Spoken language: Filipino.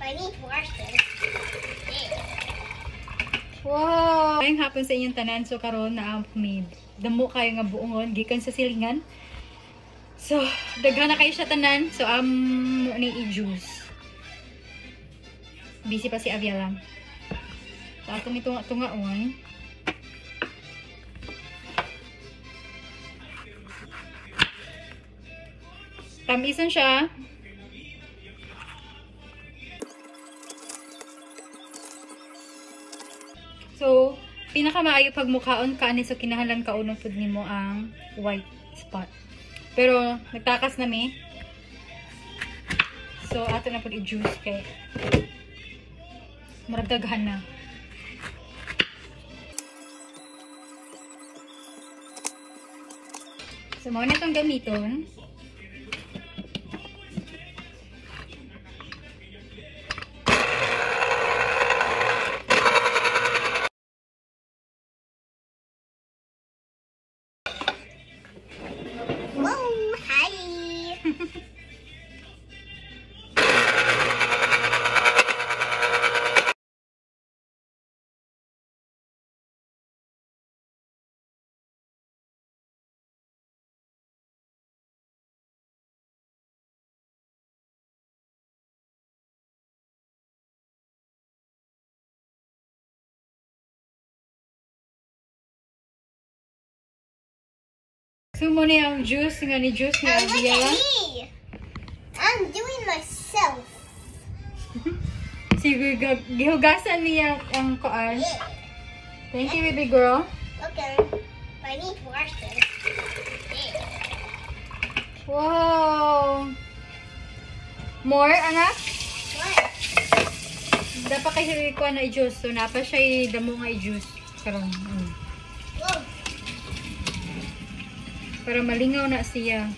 I need to wash this. Yeah. Wow! Ngayong hapon sa inyong tanan. So, karon na may damo kayo nga buongon. Gikan sa silingan. So, daghan na kayo siya tanan. So, ni i-juice. Busy pa si Avia lang. So, ato ni tunga-tungaon. Tamisan siya. So, pinakamaayo pag mukhaon ka ani so kinahanglan ka unang food nimo ang white spot. Pero nagtakas na mi. So, ato na pud i-juice kay maragdaghan na. So, mao na itong gamiton. So, muna yung juice nga ni juice nga Avia lang. I'm doing myself. Sige, gihugasan niya ang koan. Yeah. Thank you, baby girl. Okay. I need to wash this. Yeah. Wow! More, anak? What? Dapat kayo ikuha na i-juice. So, napa siya damo nga i-juice. Karoon. Whoa. Para malingaw na siya.